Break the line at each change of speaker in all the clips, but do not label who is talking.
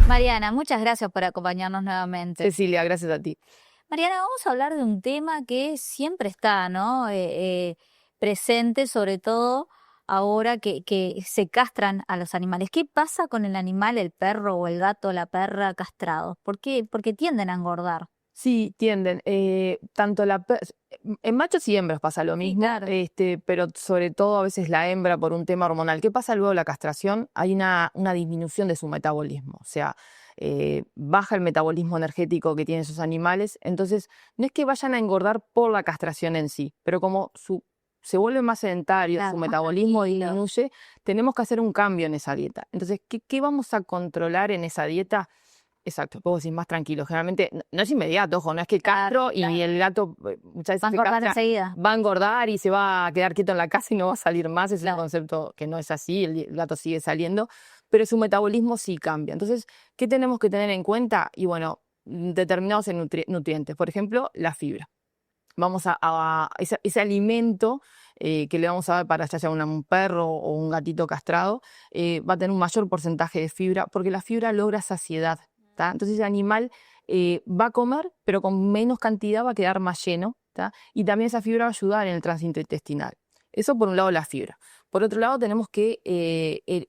Mariana, muchas gracias por acompañarnos nuevamente.
Cecilia, gracias a ti.
Mariana, vamos a hablar de un tema que siempre está, ¿no? Presente, sobre todo ahora que se castran a los animales. ¿Qué pasa con el animal, el perro o el gato, la perra castrados? ¿Por qué? Porque tienden a engordar.
Sí, tienden. Tanto en machos y hembras pasa lo
Sí,
mismo,
claro.
pero sobre todo a veces la hembra por un tema hormonal. ¿Qué pasa luego de la castración? Hay una disminución de su metabolismo, o sea, baja el metabolismo energético que tienen esos animales. Entonces, no es que vayan a engordar por la castración en sí, pero como se vuelve más sedentario,
Claro,
su
más
metabolismo
tranquilo.
disminuye, tenemos que hacer un cambio en esa dieta. Entonces, ¿qué vamos a controlar en esa dieta? Exacto, puedo decir más tranquilo. Generalmente no es inmediato, ojo, no es que castro y el gato muchas veces
Va a
se
engordar
castra,
enseguida.
va a engordar y se va a quedar quieto en la casa y no va a salir más. Es un
Claro.
concepto que no es así, el gato sigue saliendo, pero su metabolismo sí cambia. Entonces, ¿qué tenemos que tener en cuenta? Y bueno, determinados en nutrientes, por ejemplo, la fibra. Vamos ese alimento que le vamos a dar para ya sea un perro o un gatito castrado, va a tener un mayor porcentaje de fibra, porque la fibra logra saciedad. ¿Tá? Entonces ese animal va a comer, pero con menos cantidad va a quedar más lleno. ¿Tá? Y también esa fibra va a ayudar en el tránsito intestinal. Eso por un lado la fibra. Por otro lado tenemos que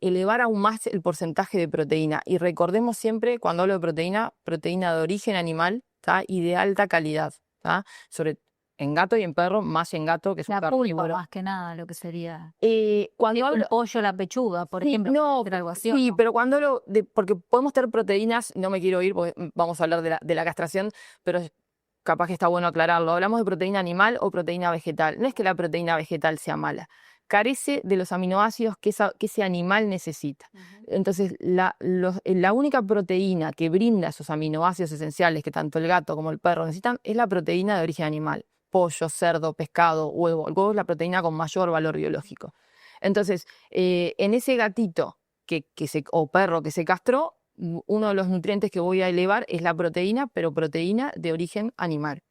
elevar aún más el porcentaje de proteína. Y recordemos siempre, cuando hablo de proteína de origen animal, ¿tá? Y de alta calidad. ¿Tá? En gato y en perro, más en gato, que es un
La pulpa,
carnívoro.
más que nada, lo que sería.
Cuando
Un
hablo,
pollo, la pechuga, por
sí,
ejemplo.
no,
Hacer algo así, ¿o
sí,
no?
pero cuando hablo porque podemos tener proteínas, no me quiero ir porque vamos a hablar de la castración, pero capaz que está bueno aclararlo. Hablamos de proteína animal o proteína vegetal. No es que la proteína vegetal sea mala, carece de los aminoácidos que ese animal necesita. Entonces, la única proteína que brinda esos aminoácidos esenciales que tanto el gato como el perro necesitan es la proteína de origen animal. Pollo, cerdo, pescado, huevo. El huevo es la proteína con mayor valor biológico. Entonces, en ese gatito o perro que se castró, uno de los nutrientes que voy a elevar es la proteína, pero proteína de origen animal.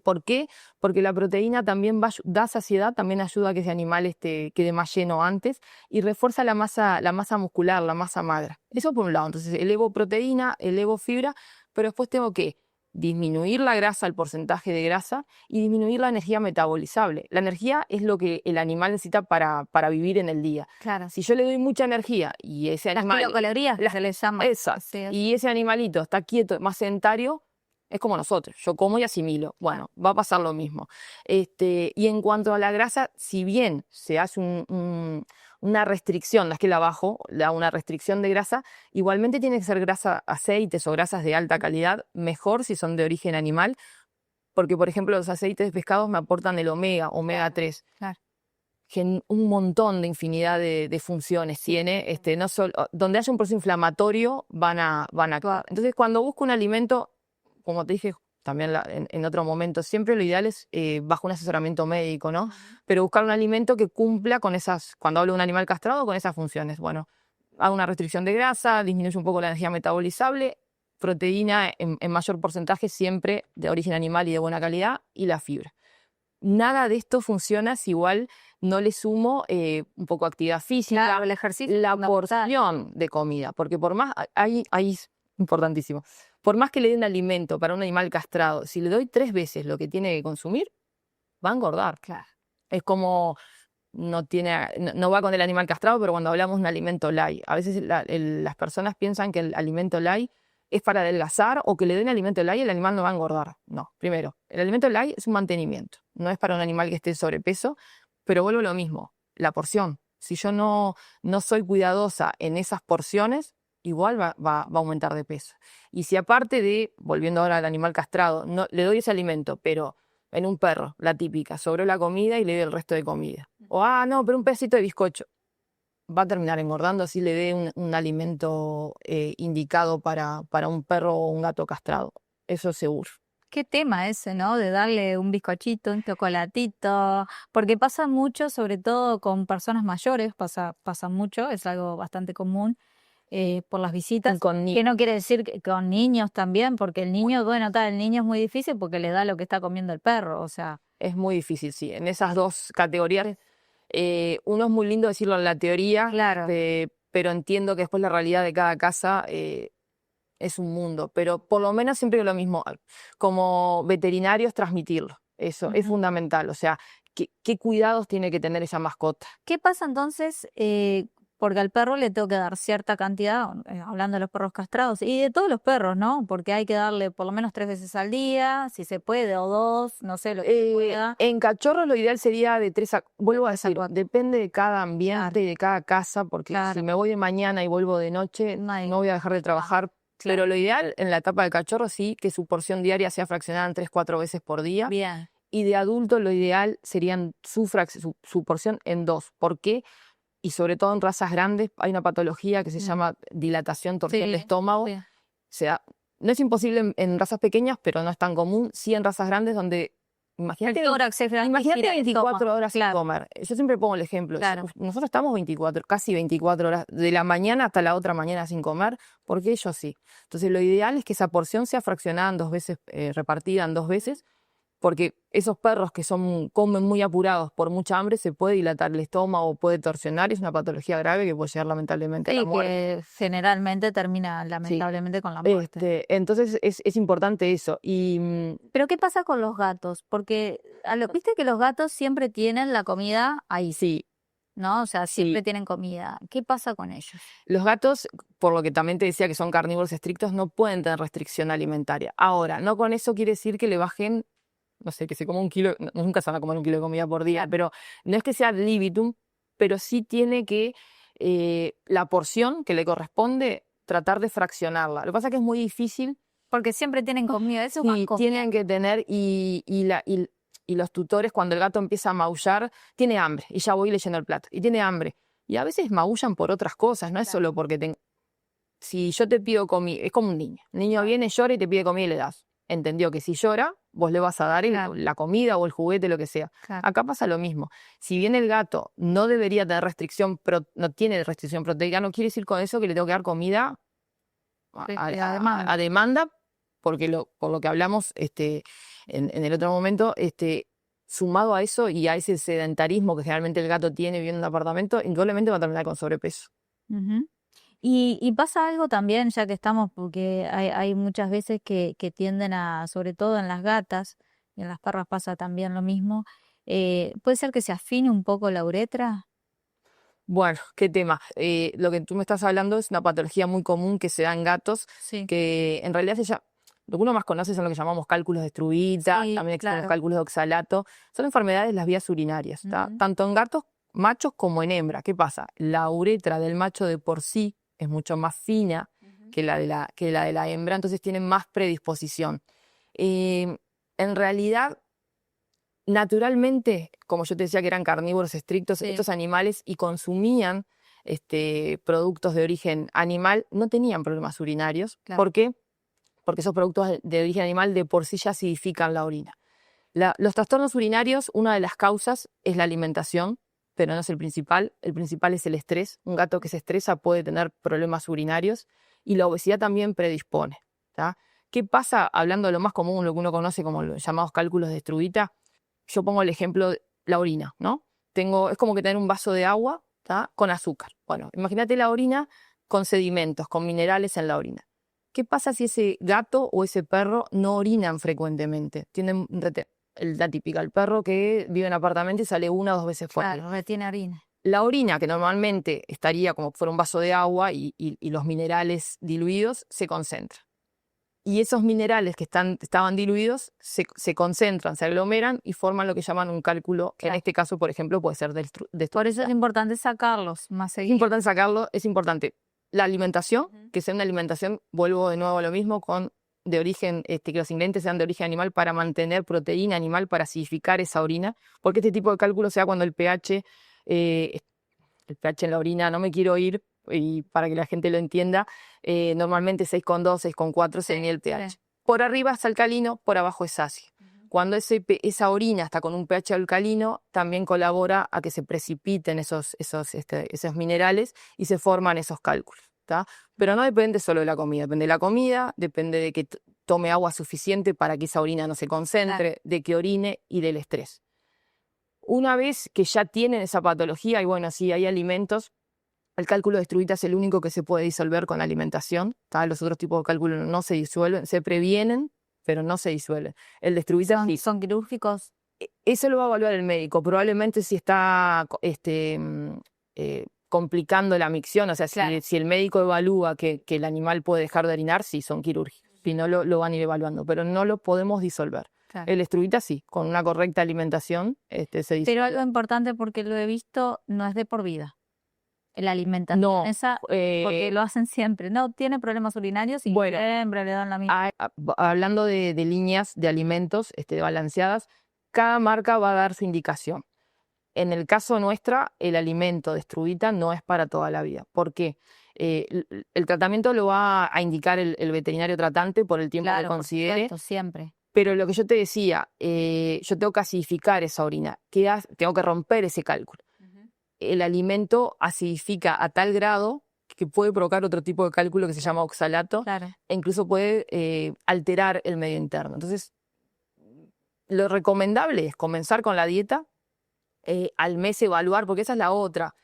¿Por qué? Porque la proteína también da saciedad, también ayuda a que ese animal quede más lleno antes y refuerza la masa muscular, la masa magra. Eso por un lado. Entonces, elevo proteína, elevo fibra, pero después tengo que disminuir la grasa, el porcentaje de grasa, y disminuir la energía metabolizable. La energía es lo que el animal necesita para vivir en el día.
Claro.
Si yo le doy mucha energía y ese
Las
animal...
kilocalorías se les llama.
Exacto.
Sí,
Y ese animalito está quieto, más sedentario, es como nosotros, yo como y asimilo. Bueno, va a pasar lo mismo. Y en cuanto a la grasa, si bien se hace una restricción, la esquela abajo, una restricción de grasa, igualmente tiene que ser grasa, aceites o grasas de alta calidad, mejor si son de origen animal, porque por ejemplo los aceites de pescados me aportan el omega 3.
Claro.
Que un montón de infinidad de funciones tiene, no solo, donde haya un proceso inflamatorio van a actuar. Entonces, cuando busco un alimento, como te dije también en otro momento, siempre lo ideal es bajo un asesoramiento médico, ¿no? Pero buscar un alimento que cumpla con cuando hablo de un animal castrado, con esas funciones. Bueno, hago una restricción de grasa, disminuye un poco la energía metabolizable, proteína en mayor porcentaje siempre de origen animal y de buena calidad, y la fibra. Nada de esto funciona si igual no le sumo un poco de actividad física,
Claro, el ejercicio
la
fundamental.
porción de comida, porque por más, ahí es importantísimo, por más que le dé un alimento para un animal castrado, si le doy 3 veces lo que tiene que consumir, va a engordar.
Claro.
Es como, no va con el animal castrado, pero cuando hablamos de un alimento light, a veces las personas piensan que el alimento light es para adelgazar o que le den alimento light y el animal no va a engordar. No, primero, el alimento light es un mantenimiento, no es para un animal que esté en sobrepeso, pero vuelvo a lo mismo, la porción. Si yo no soy cuidadosa en esas porciones, igual va a aumentar de peso. Y si aparte volviendo ahora al animal castrado, no, le doy ese alimento, pero en un perro, la típica, sobró la comida y le doy el resto de comida. O, no, pero un pedacito de bizcocho. Va a terminar engordando si le dé un alimento indicado para un perro o un gato castrado. Eso seguro.
Qué tema ese, ¿no? De darle un bizcochito, un chocolatito, porque pasa mucho, sobre todo con personas mayores, pasa mucho, es algo bastante común por las visitas, que no quiere decir que con niños también, porque el niño, bueno, el niño es muy difícil porque le da lo que está comiendo el perro, o sea.
Es muy difícil, sí. En esas dos categorías, uno es muy lindo decirlo en la teoría,
Claro.
pero entiendo que después la realidad de cada casa es un mundo, pero por lo menos siempre lo mismo, como veterinarios transmitirlo, eso es fundamental, o sea, ¿qué cuidados tiene que tener esa mascota?
¿Qué pasa entonces? Porque al perro le tengo que dar cierta cantidad, hablando de los perros castrados, y de todos los perros, ¿no? Porque hay que darle por lo menos 3 veces al día, si se puede, o 2, no sé, lo que se pueda.
En cachorros lo ideal sería de 3 a, vuelvo a
tres a
decir,
cuatro.
depende de cada
Claro,
ambiente y de cada casa, porque si
claro.
me voy de mañana y vuelvo de noche,
No hay-
no voy a dejar de trabajar.
claro.
Pero lo ideal en la etapa del cachorro sí, que su porción diaria sea fraccionada en 3, 4 veces por día.
Bien.
Y de adulto lo ideal serían su porción en 2. ¿Por qué? Y sobre todo en razas grandes hay una patología que se llama dilatación torsión de
Sí,
estómago.
sí.
O sea, no es imposible en razas pequeñas, pero no es tan común. Sí en razas grandes donde, imagínate,
El tórax es grande y
imagínate
gira el
24
estómago.
horas sin
Claro,
comer. Yo siempre pongo el ejemplo.
claro.
Nosotros estamos 24, casi 24 horas, de la mañana hasta la otra mañana sin comer, porque ellos sí. Entonces lo ideal es que esa porción sea fraccionada en 2 veces, repartida en 2 veces, porque esos perros que comen muy apurados por mucha hambre, se puede dilatar el estómago, puede torsionar, y es una patología grave que puede llegar lamentablemente a la
Sí,
muerte.
que generalmente termina
Sí.
lamentablemente con la muerte.
Entonces es importante eso. Y
Pero ¿qué pasa con los gatos? Porque viste que los gatos siempre tienen la comida ahí,
sí,
¿no? O sea, siempre
sí,
tienen comida. ¿Qué pasa con ellos?
los gatos, por lo que también te decía que son carnívoros estrictos, no pueden tener restricción alimentaria. Ahora, no con eso quiere decir que le bajen, no sé, que se coma 1 kilo, nunca se van a comer 1 kilo de comida por día, pero no es que sea ad libitum, pero sí tiene que, la porción que le corresponde, tratar de fraccionarla. Lo que pasa es que es muy difícil.
Porque siempre tienen comida, eso van
Sí,
comiendo.
tienen que tener, y los tutores, cuando el gato empieza a maullar, tiene hambre, y ya voy leyendo el plato, y tiene hambre. Y a veces maullan por otras cosas, no es
Claro.
solo porque si yo te pido comida, es como un niño. El niño viene, llora y te pide comida y le das. Entendió que si llora, vos le vas a dar
Claro.
la comida o el juguete, lo que sea.
Claro.
Acá pasa lo mismo. Si bien el gato no debería tener restricción, no tiene restricción proteica, no quiere decir con eso que le tengo que dar comida
Sí,
a
demanda.
demanda, porque por lo que hablamos en el otro momento, sumado a eso y a ese sedentarismo que generalmente el gato tiene viviendo en un apartamento, indudablemente va a terminar con sobrepeso.
Ujú. Y pasa algo también, ya que estamos, porque hay muchas veces que tienden a, sobre todo en las gatas, y en las perras pasa también lo mismo, puede ser que se afine un poco la uretra.
Bueno, qué tema. Lo que tú me estás hablando es una patología muy común que se da en gatos,
Sí,
que en realidad lo que uno más conoce son lo que llamamos cálculos de Struvita,
sí,
también existen los
claro.
cálculos de oxalato. Son enfermedades de las vías urinarias,
Ujú.
tanto en gatos machos como en hembra. ¿Qué pasa? La uretra del macho de por sí es mucho más fina que la de la hembra, entonces tienen más predisposición. En realidad, naturalmente, como yo te decía que eran carnívoros estrictos,
Sí.
estos animales y consumían productos de origen animal, no tenían problemas urinarios.
Claro.
¿Por qué? Porque esos productos de origen animal de por sí ya acidifican la orina. Los trastornos urinarios, una de las causas es la alimentación, pero no es el principal. El principal es el estrés. Un gato que se estresa puede tener problemas urinarios, y la obesidad también predispone. ¿Tá? ¿Qué pasa? Hablando de lo más común, lo que uno conoce como los llamados cálculos de Struvita, yo pongo el ejemplo de la orina, ¿no? Es como que tener un vaso de agua, ¿tá? Con azúcar. Bueno, imagínate la orina con sedimentos, con minerales en la orina. ¿Qué pasa si ese gato o ese perro no orinan frecuentemente? Tienen la típica, el perro que vive en apartamento y sale 1 o 2 veces fuera.
Claro, retiene harina.
La orina, que normalmente estaría como si fuera un vaso de agua y los minerales diluidos, se concentran. Y esos minerales que estaban diluidos se concentran, se aglomeran y forman lo que llaman un cálculo, que en
Claro.
este caso, por ejemplo, puede ser de
Por eso es importante sacarlos más
Es
seguido.
importante sacarlo, es importante. La alimentación,
Ujú.
que sea una alimentación, vuelvo de nuevo a lo mismo, de origen, que los ingredientes sean de origen animal para mantener proteína animal, para acidificar esa orina, porque este tipo de cálculo se da cuando el pH en la orina, no me quiero ir, y para que la gente lo entienda, normalmente 6,2, 6,4 sería el pH.
Sí.
Por arriba es alcalino, por abajo es ácido. Cuando esa orina está con un pH alcalino, también colabora a que se precipiten esos minerales y se forman esos cálculos. ¿Tá? Pero no depende solo de la comida, depende de la comida, depende de que tome agua suficiente para que esa orina no se concentre, de que orine y del estrés. Una vez que ya tienen esa patología, y bueno, sí, hay alimentos El cálculo de estruvita es el único que se puede disolver con alimentación. Los otros tipos de cálculos no se disuelven, se previenen, pero no se disuelven. El de estruvita sí.
¿Son quirúrgicos?
Eso lo va a evaluar el médico. Probablemente si está complicando la micción, o sea,
Claro.
si el médico evalúa que el animal puede dejar de orinar, sí, son quirúrgicos. Si no, lo van a ir evaluando, pero no lo podemos disolver.
Claro.
El estruvita sí, con una correcta alimentación se disuelve.
Pero algo importante, porque lo he visto, no es de por vida. La alimentación
No,
esa, porque lo hacen siempre. No, tiene problemas urinarios y
Bueno,
siempre le dan la misma.
hablando de líneas de alimentos balanceadas, cada marca va a dar su indicación. En el caso nuestra, el alimento de estruvita no es para toda la vida. ¿Por qué? El tratamiento lo va a indicar el veterinario tratante por el tiempo que
Claro, por
considere.
supuesto, siempre.
Pero lo que yo te decía, yo tengo que acidificar esa orina, tengo que romper ese cálculo. El alimento acidifica a tal grado que puede provocar otro tipo de cálculo que se llama oxalato,
Claro.
e incluso puede alterar el medio interno. Entonces, lo recomendable es comenzar con la dieta, al mes evaluar, porque esa es la otra.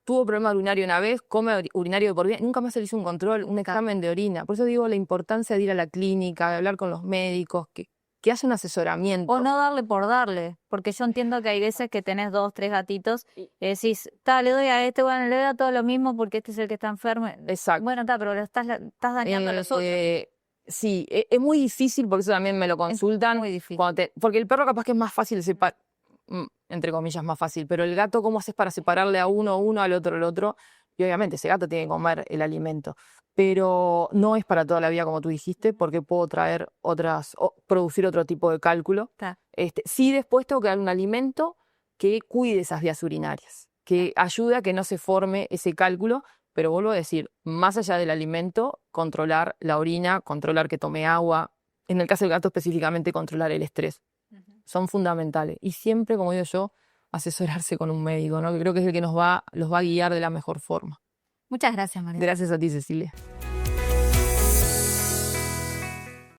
Tuvo problema urinario una vez, come urinario de por vida, nunca más se le hizo un control, un examen de orina. Por eso digo la importancia de ir a la clínica, de hablar con los médicos, que hace un asesoramiento.
O no darle por darle, porque yo entiendo que hay veces que tenés 2, 3 gatitos y decís, le doy a este, bueno, le doy a todo lo mismo porque este es el que está enfermo.
Exacto.
Bueno, pero lo estás dañando a los otros.
Sí, es muy difícil, porque eso también me lo consultan.
Muy difícil.
Porque el perro capaz que es más fácil de separar, entre comillas más fácil, pero el gato, ¿cómo haces para separarle a uno, al otro? Y obviamente ese gato tiene que comer el alimento. Pero no es para toda la vida, como tú dijiste, porque puedo traer producir otro tipo de cálculo.
Claro.
Sí, después tengo que dar un alimento que cuide esas vías urinarias, que ayude a que no se forme ese cálculo. Pero vuelvo a decir, más allá del alimento, controlar la orina, controlar que tome agua. En el caso del gato específicamente, controlar el estrés. Son fundamentales. Y siempre, como digo yo, asesorarse con un médico, ¿no? Que creo que es el que los va a guiar de la mejor forma.
Muchas gracias, María.
Gracias a ti, Cecilia.